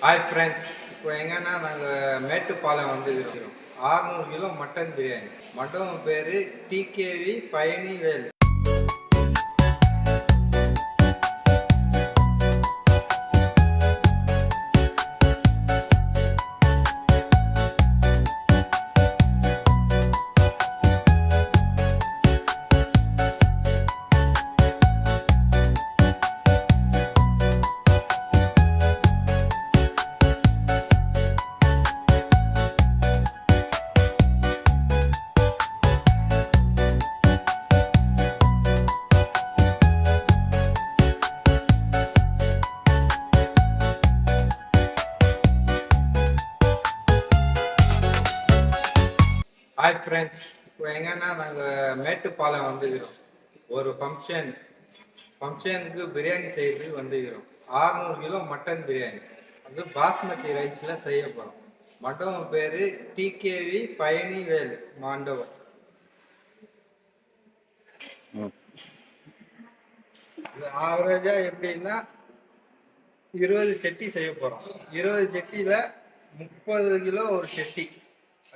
Hi friends, இப்போ எங்கன்னா நாங்கள் மேட்டுப்பாளையம் வந்து இருக்கிறோம். 600 கிலோ மட்டன் பிரியாணி. மட்டன் பேர் டிகேவி பயணிவேல். ஹாய் ஃப்ரெண்ட்ஸ், இப்போ எங்கன்னா நாங்கள் மேட்டுப்பாளையம் வந்துக்கிறோம். ஒரு ஃபங்க்ஷனுக்கு பிரியாணி செய்யறதுக்கு வந்துக்கிறோம். 600 கிலோ மட்டன் பிரியாணி. அது பாஸ்மதி ரைஸில் செய்ய போகிறோம். மண்டபம் பேர் டிகேவி பயணிவேல் மண்டபம். ஆவரேஜாக எப்படின்னா 20 சட்டி செய்ய போகிறோம். 20 சட்டியில் 30 கிலோ ஒரு சட்டி.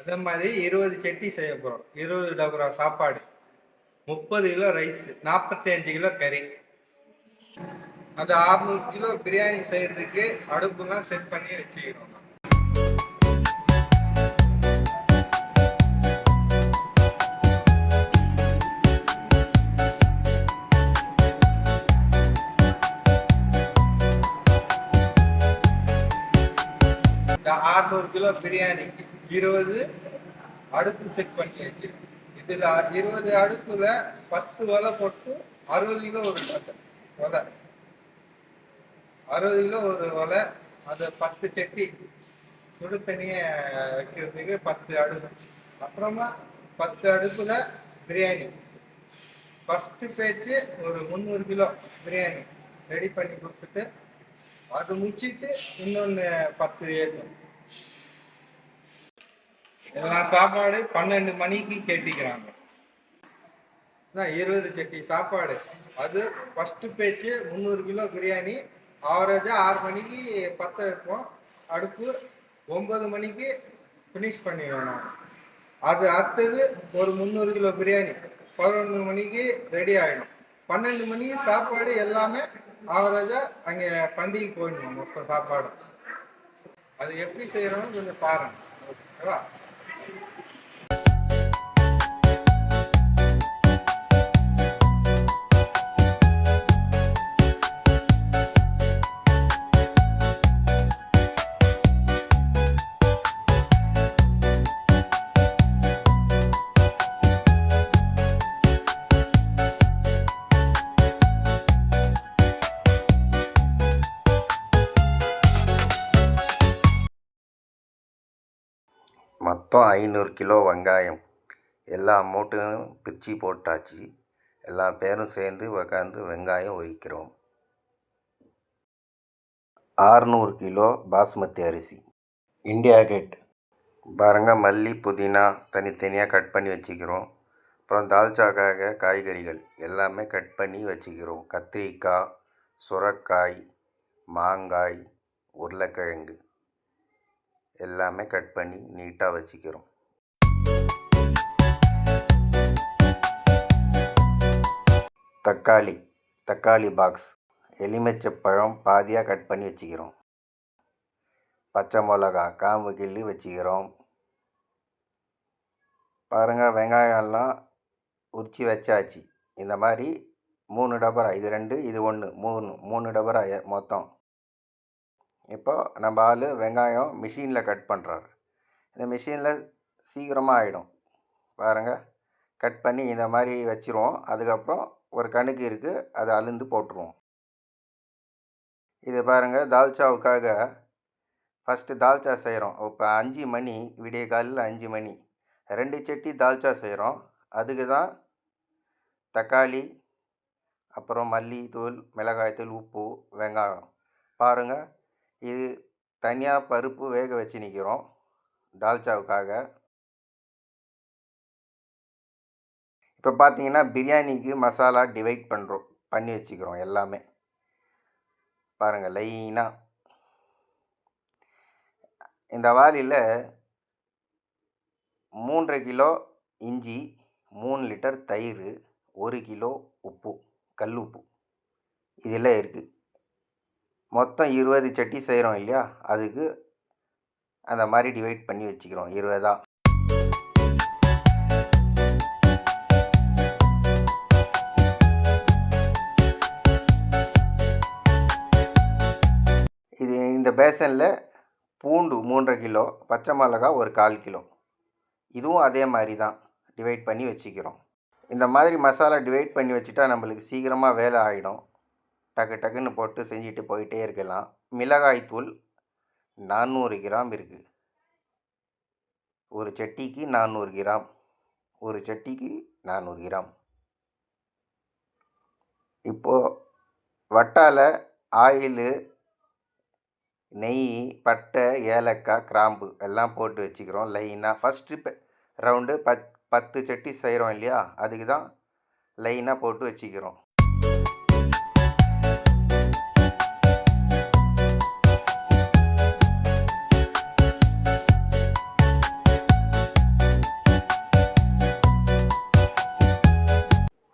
அதே மாதிரி 20 சட்டி செய்ய போகிறோம். 20 டபரா சாப்பாடு, 30 கிலோ ரைஸ், 45 கிலோ கறி. அது 600 கிலோ பிரியாணி செய்யறதுக்கு அடுப்புலாம் செட் பண்ணி வச்சுக்கிறோம். இந்த 600 கிலோ பிரியாணிக்கு 20 அடுப்பு செட் பண்ணி வச்சிருக்கோம். இதில் 20 அடுப்புல 10 ஒலை போட்டு 60 கிலோ ஒரு ஒலை, 60 கிலோ ஒரு ஒலை. அது 10 சட்டி சுடு தண்ணியை வைக்கிறதுக்கு 10 அடுப்பு. அப்புறமா 10 அடுப்புல பிரியாணி. ஃபஸ்ட்டு பேச்சு ஒரு 300 கிலோ பிரியாணி ரெடி பண்ணி கொடுத்துட்டு அது முடிச்சுட்டு இன்னொன்று 10 ஏற்றும். இதெல்லாம் சாப்பாடு 12 மணிக்கு கேட்டிக்கிறாங்க. 20 சட்டி சாப்பாடு. அது ஃபஸ்ட்டு பேச்சு 300 கிலோ பிரியாணி. ஆவரேஜாக 6 மணிக்கு பற்ற வைப்போம் அடுப்பு. 9 மணிக்கு ஃபினிஷ் பண்ணிடணும். அது அடுத்தது ஒரு 300 கிலோ பிரியாணி 11 மணிக்கு ரெடி ஆகிடும். 12 மணிக்கு சாப்பாடு எல்லாமே ஆவரேஜாக அங்கே பந்திக்கு போயிடணும் மொத்தம் சாப்பாடு. அது எப்படி செய்கிறோன்னு கொஞ்சம் பாருங்கள், ஓகேவா? மொத்தம் 500 கிலோ வெங்காயம். எல்லா அமௌண்ட்டும் பிரித்து போட்டாச்சு. எல்லா பேரும் சேர்ந்து உக்காந்து வெங்காயம் உரிக்கிறோம். 600 கிலோ பாஸ்மதி அரிசி. இண்டியா கேட் பாருங்கள், மல்லி புதினா தனித்தனியாக கட் பண்ணி வச்சுக்கிறோம். அப்புறம் தால்ச்சாக்காக காய்கறிகள் எல்லாமே கட் பண்ணி வச்சுக்கிறோம். கத்திரிக்காய், சுரைக்காய், மாங்காய், உருளைக்கிழங்கு எல்லாமே கட் பண்ணி நீட்டாக வச்சுக்கிறோம். தக்காளி பாக்ஸ், எலுமிச்சப்பழம் பாதியாக கட் பண்ணி வச்சுக்கிறோம். பச்சை மிளகா காம்பு கிள்ளி வச்சுக்கிறோம். பாருங்கள், வெங்காயம்லாம் உரித்து வச்சாச்சு. இந்த மாதிரி 3 டபரா, இது 2 இது 1 3 டபரா மொத்தம். இப்போ நம்ம ஆள் வெங்காயம் மிஷினில் கட் பண்ணுறாரு. இந்த மிஷினில் சீக்கிரமாக ஆகிடும். பாருங்கள், கட் பண்ணி இந்த மாதிரி வச்சுருவோம். அதுக்கப்புறம் ஒரு கணக்கு இருக்குது, அதை அழுந்து போட்டுருவோம். இது பாருங்கள், தால்ச்சாவுக்காக ஃபஸ்ட்டு தால்ச்சா செய்கிறோம். இப்போ 5 மணி, விடிய காலையில் 5 மணி 2 சட்டி தால்ச்சா செய்கிறோம். அதுக்கு தான் தக்காளி, அப்புறம் மல்லித்தூள், மிளகாய்த்தூள், உப்பு, வெங்காயம். பாருங்கள், இது தனியாக பருப்பு வேக வச்சு நிற்கிறோம் தால்ச்சாவுக்காக. இப்போ பார்த்தீங்கன்னா பிரியாணிக்கு மசாலா டிவைட் பண்ணி வச்சுக்கிறோம் எல்லாமே. பாருங்கள், லைனாக இந்த வாளியில் 3.5 கிலோ இஞ்சி, 3 லிட்டர் தயிர், 1 கிலோ உப்பு, கல் உப்பு இதில் இருக்குது. மொத்தம் 20 சட்டி செய்கிறோம் இல்லையா, அதுக்கு அந்த மாதிரி டிவைட் பண்ணி வச்சுக்கிறோம் 20. இது இந்த பேசனில் பூண்டு 3.5 கிலோ, பச்சை மிளகா ஒரு 1/4 கிலோ, இதுவும் அதே மாதிரி தான் டிவைட் பண்ணி வச்சுக்கிறோம். இந்த மாதிரி மசாலா டிவைட் பண்ணி வச்சுட்டா நம்மளுக்கு சீக்கிரமாக வேலை ஆகிடும். டக்கு டக்குன்னு போட்டு செஞ்சுட்டு போயிட்டே இருக்கலாம். மிளகாய்த்தூள் 400 கிராம் இருக்குது. ஒரு சட்டிக்கு 400 கிராம். ஒரு சட்டிக்கு 400 கிராம். இப்போது வட்டாலை, ஆயிலு, நெய், பட்டை, ஏலக்காய், கிராம்பு எல்லாம் போட்டு வச்சுக்கிறோம் லைனாக. ஃபஸ்ட்டு ரவுண்டு 10 சட்டி செய்கிறோம் இல்லையா, அதுக்கு தான் லைனாக போட்டு வச்சுக்கிறோம்.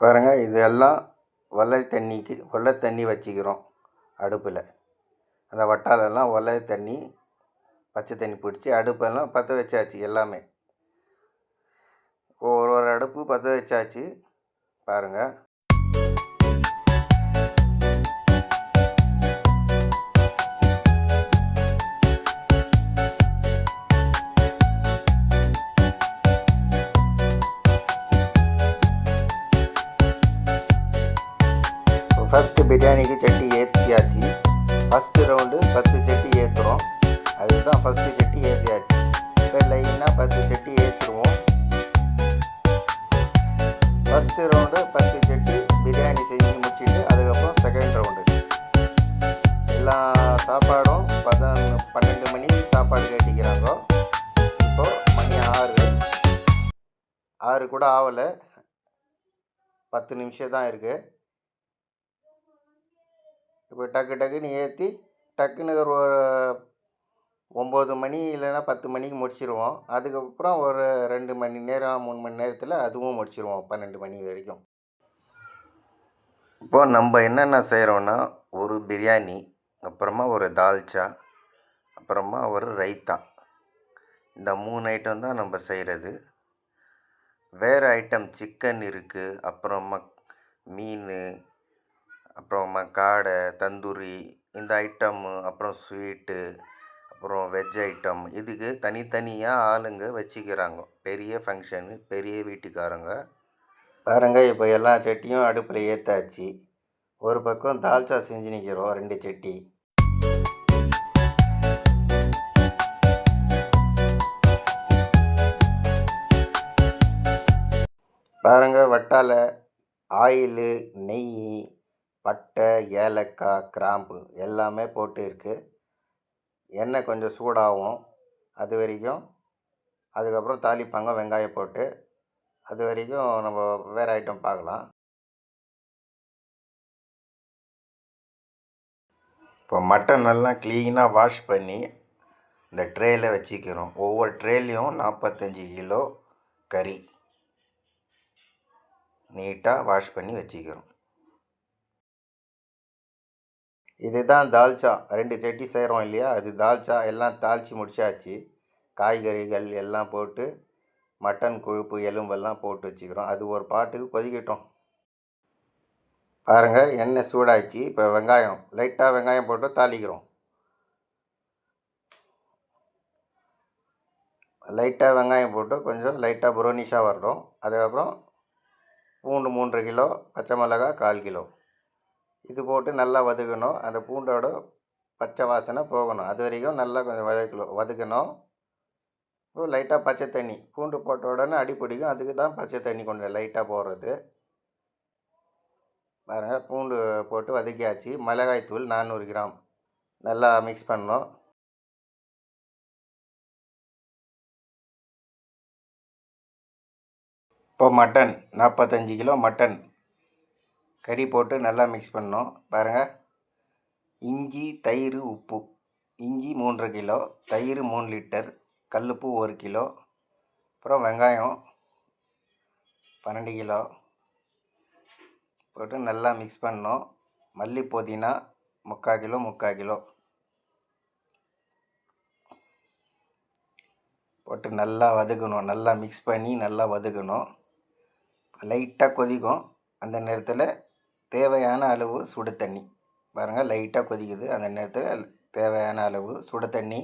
பாருங்கள், இதெல்லாம் வெள்ளை தண்ணி வச்சுக்கிறோம் அடுப்பில். அந்த வட்டாலெல்லாம் வெள்ளை தண்ணி, பச்சை தண்ணி பிடிச்சி அடுப்பெல்லாம் பற்ற வச்சாச்சு. எல்லாமே ஒரு அடுப்பு பற்ற வச்சாச்சு. பாருங்கள், ஃபஸ்ட்டு பிரியாணிக்கு சட்டி ஏற்றியாச்சு. ஃபஸ்ட்டு ரவுண்டு 10 சட்டி ஏற்றுறோம். அதுதான் ஃபஸ்ட்டு சட்டி ஏற்றியாச்சு. இப்போ லைனாக 10 சட்டி ஏற்றுருவோம். ஃபஸ்ட்டு ரவுண்டு 10 சட்டி பிரியாணி செஞ்சு முடிச்சுட்டு அதுக்கப்புறம் செகண்ட் ரவுண்டு. எல்லா சாப்பாடும் 12 மணி சாப்பாடு கேட்டிக்கிறாங்க. இப்போது மணி 6 கூட ஆகலை, 10 நிமிஷம் தான் இருக்குது. இப்போ டக்குன்னு ஏற்றி டக்குன்னு ஒரு 9 மணி இல்லைன்னா 10 மணிக்கு முடிச்சிடுவோம். அதுக்கப்புறம் ஒரு 2 மணி நேரம் 3 மணி நேரத்தில் அதுவும் முடிச்சிடுவோம், 12 மணி வரைக்கும். இப்போது நம்ம என்னென்ன செய்கிறோன்னா, ஒரு பிரியாணி, அப்புறமா ஒரு தால்ச்சா, அப்புறமா ஒரு ரைத்தா, இந்த 3 ஐட்டம் தான் நம்ம செய்கிறது. வேறு ஐட்டம் சிக்கன் இருக்குது, அப்புறமா மீன், அப்புறமா காடை, தந்தூரி, இந்த ஐட்டமு, அப்புறம் ஸ்வீட்டு, அப்புறம் வெஜ் ஐட்டம், இதுக்கு தனித்தனியாக ஆளுங்க வச்சுக்கிறாங்க. பெரிய ஃபங்க்ஷனு, பெரிய வீட்டுக்காரங்க. பாருங்கள், இப்போ எல்லா சட்டியும் அடுப்பில் ஏற்றாச்சு. ஒரு பக்கம் தால்ச்சா செஞ்சு நிற்கிறோம், 2 சட்டி. பாருங்கள், வட்டாலை, ஆயிலு, நெய், பட்டை, ஏலக்காய், கிராம்பு எல்லாமே போட்டு இருக்குது. எண்ணெய் கொஞ்சம் சூடாகும், அது வரைக்கும். அதுக்கப்புறம் தாளிப்பாங்க வெங்காயம் போட்டு. அது வரைக்கும் நம்ம வேறு ஐட்டம் பார்க்கலாம். இப்போ மட்டன் நல்லா க்ளீனாக வாஷ் பண்ணி இந்த ட்ரேயில் வச்சுக்கிறோம். ஒவ்வொரு ட்ரேலையும் 45 கிலோ கறி நீட்டாக வாஷ் பண்ணி வச்சுக்கிறோம். இதுதான் தால்ச்சா. 2 சட்டி செய்கிறோம் இல்லையா, அது தால்ச்சா. எல்லாம் தாளித்து முடிச்சாச்சு. காய்கறிகள் எல்லாம் போட்டு மட்டன் கொழுப்பு எலும்பெல்லாம் போட்டு வச்சுக்கிறோம். அது ஒரு பாட்டுக்கு கொதிக்கட்டும். பாருங்கள், எண்ணெய் சூடாச்சு. இப்போ லைட்டாக வெங்காயம் போட்டு தாளிக்கிறோம். லைட்டாக வெங்காயம் போட்டு கொஞ்சம் லைட்டாக ப்ரௌனிஷாக வரணும். அதுக்கப்புறம் பூண்டு 3.5 கிலோ, பச்சை மிளகா 1/4 கிலோ, இது போட்டு நல்லா வதக்கணும். அந்த பூண்டோட பச்சை வாசனை போகணும், அது வரைக்கும் நல்லா கொஞ்சம் வதக்கணும். இப்போ லைட்டாக பச்சை தண்ணி, பூண்டு போட்ட உடனே அடி பிடிக்கும், அதுக்கு தான் பச்சை தண்ணி கொஞ்சம் லைட்டாக போடுறது. பாருங்கள், பூண்டு போட்டு வதக்கியாச்சு. மிளகாய்த்தூள் 400 கிராம் நல்லா மிக்ஸ் பண்ணணும். இப்போ மட்டன் 45 கிலோ மட்டன் கறி போட்டு நல்லா மிக்ஸ் பண்ணணும். பாருங்கள், இஞ்சி, தயிர், உப்பு இஞ்சி 3 கிலோ, தயிர் 3 லிட்டர், கல்லுப்பு 1 கிலோ, அப்புறம் வெங்காயம் 12 கிலோ போட்டு நல்லா மிக்ஸ் பண்ணணும். மல்லி புதினா 3/4 கிலோ போட்டு நல்லா வதக்கணும். நல்லா மிக்ஸ் பண்ணி நல்லா வதக்கணும். லைட்டாக கொதிக்கும். அந்த நேரத்தில் தேவையான அளவு சுடு தண்ணி பாருங்கள், லைட்டாக கொதிக்குது. அந்த நேரத்தில் தேவையான அளவு சுடு தண்ணி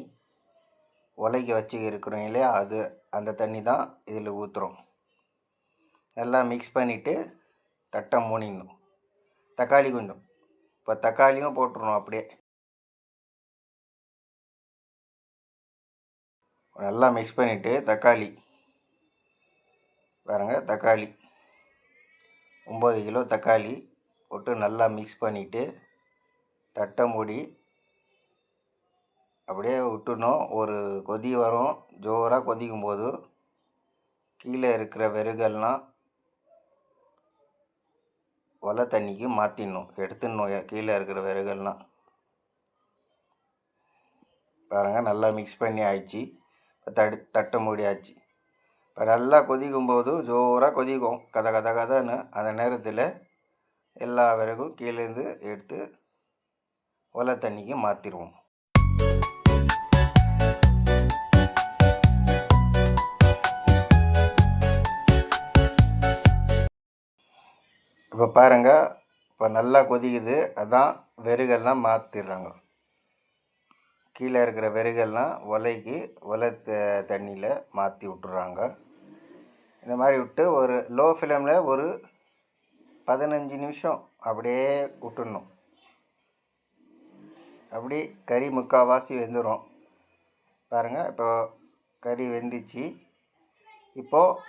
உலக்கி வச்சு இருக்கிறோம் இல்லையா, அந்த தண்ணி தான் இதில் ஊற்றுறோம். நல்லா மிக்ஸ் பண்ணிவிட்டு தட்டை மூடிடணும். தக்காளி கொஞ்சம் இப்போ தக்காளியும் போட்டுடணும். அப்படியே நல்லா மிக்ஸ் பண்ணிவிட்டு தக்காளி பாருங்கள், தக்காளி 9 கிலோ தக்காளி போட்டு நல்லா மிக்ஸ் பண்ணிவிட்டு தட்டை மூடி அப்படியே விட்டுணும். ஒரு கொதி வரும். ஜோராக கொதிக்கும் போது கீழே இருக்கிற விறகெல்லாம் ஒலை தண்ணிக்கு மாற்றிடணும், எடுத்துடணும். கீழே இருக்கிற விறகெல்லாம் பாருங்கள் நல்லா மிக்ஸ் பண்ணி ஆயிடுச்சு. தட்டை மூடி ஆச்சு. இப்போ நல்லா கொதிக்கும் போது ஜோராக கொதிக்கும், கதை கதை கதைன்னு. அந்த நேரத்தில் எல்லா விறகும் கீழேருந்து எடுத்து ஒலை தண்ணிக்கு மாற்றிடுவோம். இப்போ பாருங்கள், இப்போ நல்லா கொதிக்குது. அதான் விறகெல்லாம் மாற்றிடுறாங்க. கீழே இருக்கிற விறகெல்லாம் ஒலை தண்ணியில் மாற்றி விட்டுறாங்க. இந்த மாதிரி விட்டு ஒரு லோ ஃப்ளேமில் ஒரு 15 நிமிஷம் அப்படியே விட்டுடணும். அப்படி கறி முக்கால்வாசி வெந்துடும். பாருங்கள், இப்போ கறி வெந்துச்சு. இப்போது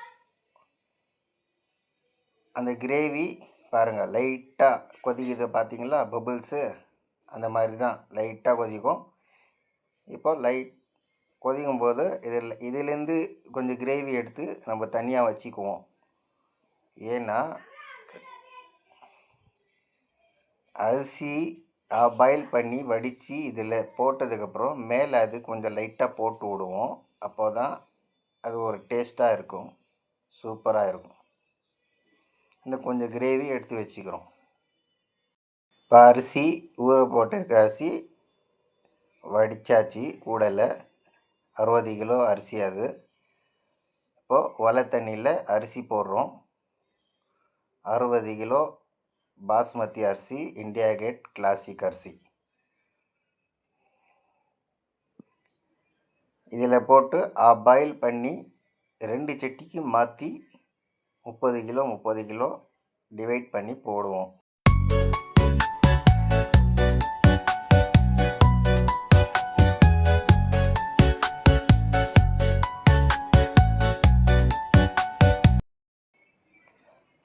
அந்த கிரேவி பாருங்கள் லைட்டாக கொதிக்குது, பார்த்தீங்களா பபுள்ஸு? அந்த மாதிரி தான் லைட்டாக கொதிக்கும். இப்போ கொதிக்கும் போது இதிலேருந்து கொஞ்சம் கிரேவி எடுத்து நம்ம தனியாக வச்சுக்குவோம். ஏன்னா அரிசி பாயில் பண்ணி வடித்து இதில் போட்டதுக்கப்புறம் மேலே அது கொஞ்சம் லைட்டாக போட்டு விடுவோம். அப்போ தான் அது ஒரு டேஸ்ட்டாக இருக்கும், சூப்பராக இருக்கும். இந்த கொஞ்சம் கிரேவி எடுத்து வச்சுக்கிறோம். இப்போ அரிசி ஊற போட்டிருக்க அரிசி வடித்தாச்சு. கூடல 60 கிலோ அரிசி அது. இப்போது ஒலை தண்ணியில் அரிசி போடுறோம். 60 கிலோ பாஸ்மதி அரிசி, இண்டியா கேட் கிளாசிக் அரிசி. இதில் போட்டு பாயில் பண்ணி 2 சட்டிக்கு மாற்றி 30 கிலோ டிவைட் பண்ணி போடுவோம்.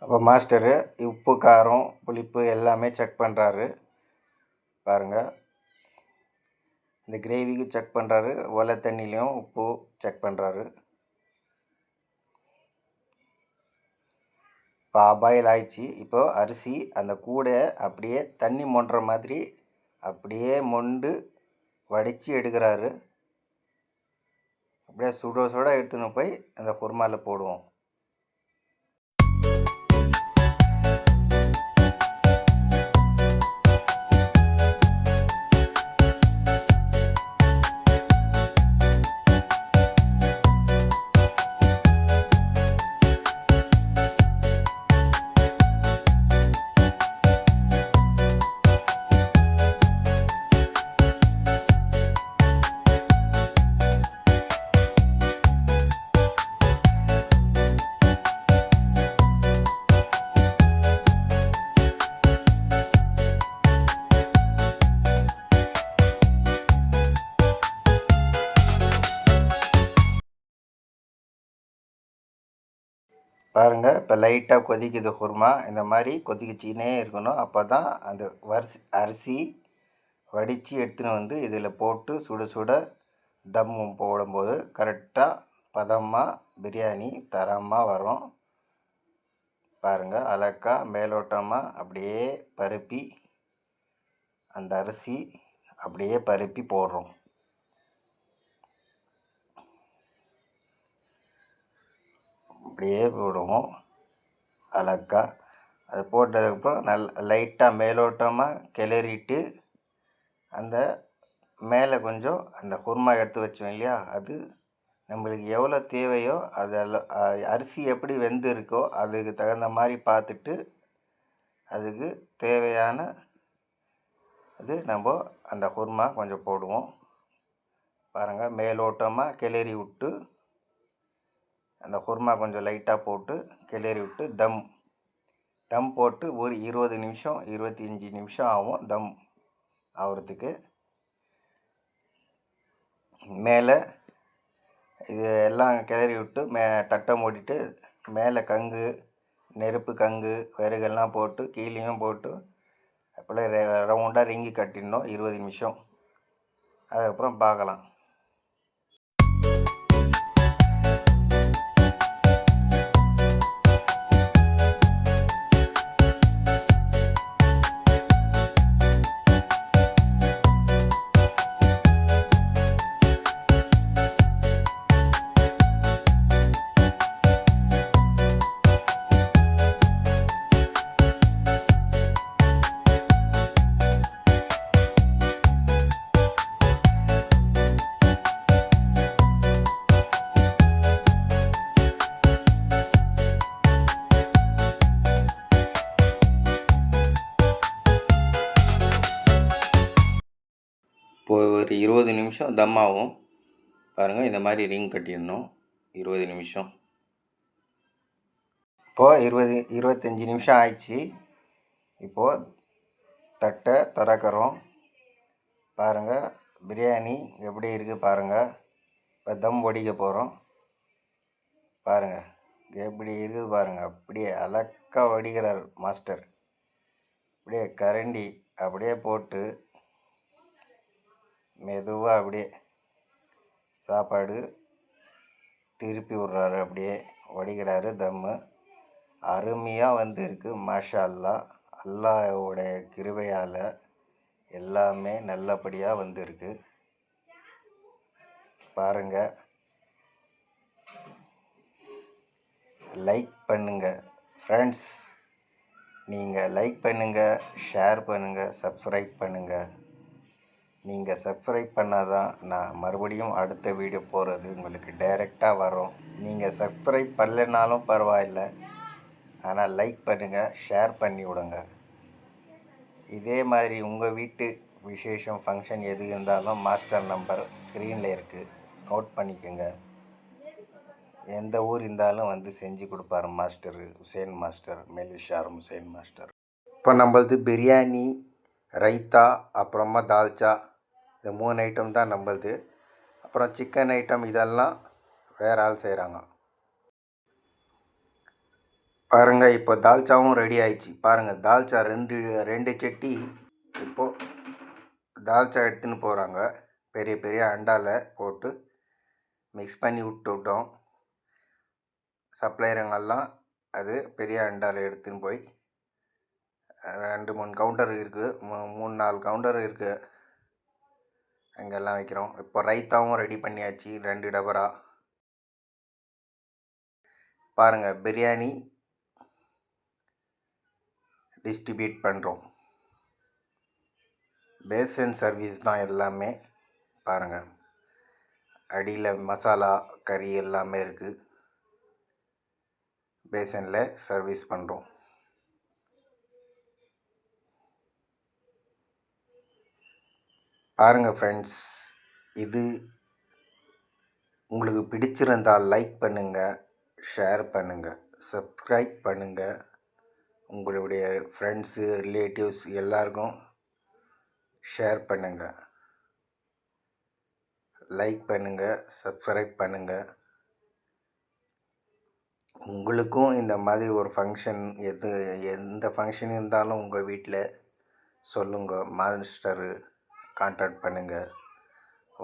அப்போ மாஸ்டரு உப்பு, காரம், புளிப்பு எல்லாமே செக் பண்ணுறாரு. பாருங்கள், இந்த கிரேவிக்கு செக் பண்ணுறாரு. ஒலை தண்ணிலையும் உப்பு செக் பண்ணுறாரு. இப்போ பாயில் ஆயிடுச்சு. இப்போது அரிசி அந்த கூடை அப்படியே தண்ணி மொண்டுற மாதிரி அப்படியே மொண்டு வடித்து எடுக்கிறாரு. அப்படியே சுட சுட எடுத்துன்னு போய் அந்த குருமாவில் போடுவோம். பாருங்கள், இப்போ லைட்டாக கொதிக்குது குருமா. இந்த மாதிரி கொதிச்சின்னே இருக்கணும். அப்போ தான் அந்த அரிசி வடித்து எடுத்துன்னு வந்து இதில் போட்டு சுட சுட தம் போடும்போது கரெக்டாக பதமாக பிரியாணி தரமாக வரும். பாருங்கள், அழகா மேலோட்டமாக அப்படியே பருப்பி அந்த அரிசி அப்படியே பருப்பி போடுறோம். அப்படியே போடுவோம் அழகா. அது போட்டதுக்கப்புறம் லைட்டாக மேலோட்டமாக கிளறிட்டு அந்த மேலே கொஞ்சம் அந்த குருமா எடுத்து வச்சோம் இல்லையா, அது நம்மளுக்கு எவ்வளோ தேவையோ அதெல்லாம் அரிசி எப்படி வெந்து இருக்கோ அதுக்கு தகுந்த மாதிரி பார்த்துட்டு அதுக்கு தேவையான அது நம்ம அந்த குருமா கொஞ்சம் போடுவோம். பாருங்கள், மேலோட்டமாக கிளறி விட்டு அந்த குருமா கொஞ்சம் லைட்டாக போட்டு கிளறி விட்டு தம் போட்டு ஒரு 20 நிமிஷம் 25 நிமிஷம் ஆகும் தம் ஆகிறதுக்கு. மேலே இது எல்லாம் கிளறி விட்டு தட்டை மூடிட்டு மேலே நெருப்பு கங்கு விறகெல்லாம் போட்டு கீழேயும் போட்டு அப்படியே ரவுண்டாக ரிங்கி கட்டிடணும் 20 நிமிஷம். அதுக்கப்புறம் பார்க்கலாம். இப்போது ஒரு 20 நிமிஷம் தம் ஆகும். பாருங்கள், இந்த மாதிரி ரிங் கட்டிடணும் 20 நிமிஷம். இப்போது 25 நிமிஷம் ஆயிடுச்சு. இப்போது தட்டை திறக்கிறோம். பாருங்கள், பிரியாணி எப்படி இருக்குது பாருங்கள். இப்போ தம் ஒடிக்க போகிறோம். பாருங்கள் எப்படி இருக்குது பாருங்கள். அப்படியே அழகாக வடிக்கிறார் மாஸ்டர். அப்படியே கரண்டி அப்படியே போட்டு மெதுவாக அப்படியே சாப்பாடு திருப்பி விட்றாரு, அப்படியே வடிக்கிறாரு தம்மு. அருமையாக வந்திருக்கு. மாஷா அல்லா. அல்லாஹ்வுடைய கிருபையால் எல்லாமே நல்லபடியாக வந்திருக்கு. பாருங்கள், லைக் பண்ணுங்கள் ஃப்ரெண்ட்ஸ். நீங்கள் லைக் பண்ணுங்கள், ஷேர் பண்ணுங்கள், சப்ஸ்கிரைப் பண்ணுங்கள். நீங்கள் சப்ஸ்கிரைப் பண்ணால் தான் நான் மறுபடியும் அடுத்த வீடியோ போகிறது உங்களுக்கு டைரெக்டாக வரும். நீங்கள் சப்ஸ்கிரைப் பண்ணலைனாலும் பரவாயில்ல, ஆனால் லைக் பண்ணுங்கள், ஷேர் பண்ணி விடுங்க. இதே மாதிரி உங்கள் வீட்டு விசேஷம் ஃபங்க்ஷன் எது இருந்தாலும் மாஸ்டர் நம்பர் ஸ்க்ரீனில் இருக்குது, நோட் பண்ணிக்கோங்க. எந்த ஊர் இருந்தாலும் வந்து செஞ்சு கொடுப்பாரு master Hussain master, Melvishar Hussain master. இப்போ நம்மளது பிரியாணி, ரைத்தா, அப்புறமா தால்ச்சா, இந்த 3 ஐட்டம் தான் நம்மளது. அப்புறம் சிக்கன் ஐட்டம் இதெல்லாம் வேறு ஆள் செய்கிறாங்க. பாருங்கள், இப்போ தால்ச்சாவும் ரெடி ஆயிடுச்சு. பாருங்கள், தால்ச்சா ரெண்டு சட்டி இப்போது தால்ச்சா எடுத்துன்னு போகிறாங்க. பெரிய பெரிய அண்டாவில் போட்டு மிக்ஸ் பண்ணி விட்டுவிட்டோம். சப்ளையருங்கெல்லாம் அது பெரிய அண்டாவில் எடுத்துன்னு போய் 2-3 கவுண்டர் இருக்குது, 3-4 கவுண்டர் இருக்குது, அங்கெல்லாம் வைக்கிறோம். இப்போ ரைத்தாவும் ரெடி பண்ணியாச்சு 2 டபரா. பாருங்கள், பிரியாணி டிஸ்ட்ரிபியூட் பண்ணுறோம். பேசன் சர்வீஸ் தான் எல்லாமே. பாருங்கள், அடியில் மசாலா கறி எல்லாமே இருக்குது. பேசனில் சர்வீஸ் பண்ணுறோம். பாருங்கள் ஃப்ரெண்ட்ஸ், இது உங்களுக்கு பிடிச்சிருந்தால் லைக் பண்ணுங்கள், ஷேர் பண்ணுங்கள், சப்ஸ்கிரைப் பண்ணுங்கள். உங்களுடைய ஃப்ரெண்ட்ஸு, ரிலேட்டிவ்ஸ் எல்லாருக்கும் ஷேர் பண்ணுங்கள், லைக் பண்ணுங்கள், சப்ஸ்கிரைப் பண்ணுங்கள். உங்களுக்கும் இந்த மாதிரி ஒரு ஃபங்க்ஷன் எந்த ஃபங்க்ஷன் இருந்தாலும் உங்கள் வீட்டில் சொல்லுங்கள், மாஸ்டரு கான்டாக்ட் பண்ணுங்கள்,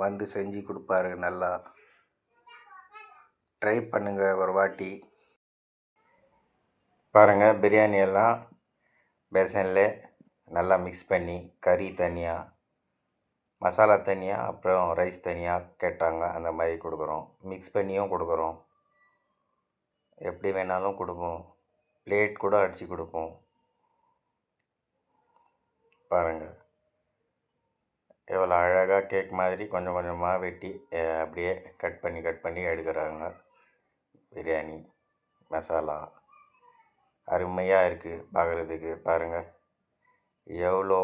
வந்து செஞ்சு கொடுப்பாரு. நல்லா ட்ரை பண்ணுங்கள் ஒரு வாட்டி. பாருங்கள், பிரியாணி எல்லாம் பேசனில் நல்லா மிக்ஸ் பண்ணி, கறி தனியாக, மசாலா தனியாக, அப்புறம் ரைஸ் தனியாக கேட்டாங்க, அந்த மாதிரி கொடுக்குறோம். மிக்ஸ் பண்ணியும் கொடுக்குறோம். எப்படி வேணாலும் கொடுப்போம். பிளேட் கூட அடித்து கொடுப்போம். பாருங்கள் எவ்வளோ அழகாக கேக் மாதிரி கொஞ்சம் கொஞ்சமாக வெட்டி அப்படியே கட் பண்ணி எடுக்கிறாங்க. பிரியாணி மசாலா அருமையாக இருக்குது பார்க்குறதுக்கு. பாருங்கள் எவ்வளோ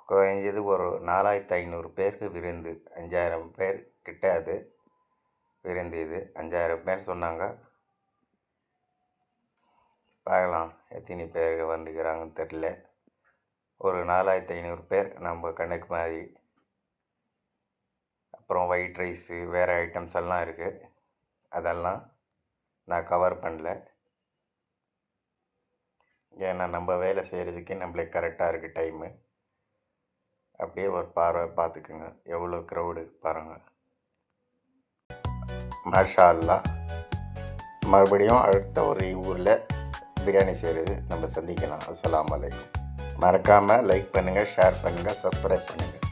குறைஞ்சது ஒரு 4500 பேருக்கு விருந்து. 5000 பேர் கிட்ட அது விருந்து. இது 5000 பேர் சொன்னாங்க. பார்க்கலாம் எத்தனை பேர் வந்துக்கிறாங்கன்னு தெரில. ஒரு 4500 பேர் நம்ம கணக்கு மாதிரி. அப்புறம் ஒயிட் ரைஸு வேறு ஐட்டம்ஸ் எல்லாம் இருக்குது. அதெல்லாம் நான் கவர் பண்ணல. ஏன்னா நம்ம வேலை செய்கிறதுக்கு நம்மளுக்கு கரெக்டாக இருக்குது டைமு. அப்படியே ஒரு பார்வை பார்த்துக்குங்க எவ்வளோ க்ரௌடு பாருங்கள். மாஷா அல்லாஹ். மறுபடியும் அடுத்த ஒரு ஊரில் பிரியாணி செய்கிறது நம்ம சந்திக்கலாம். அஸ்ஸலாமு அலைக்கும். மறக்காமல் லைக் பண்ணுங்கள், ஷேர் பண்ணுங்கள், சப்ஸ்கிரைப் பண்ணுங்கள்.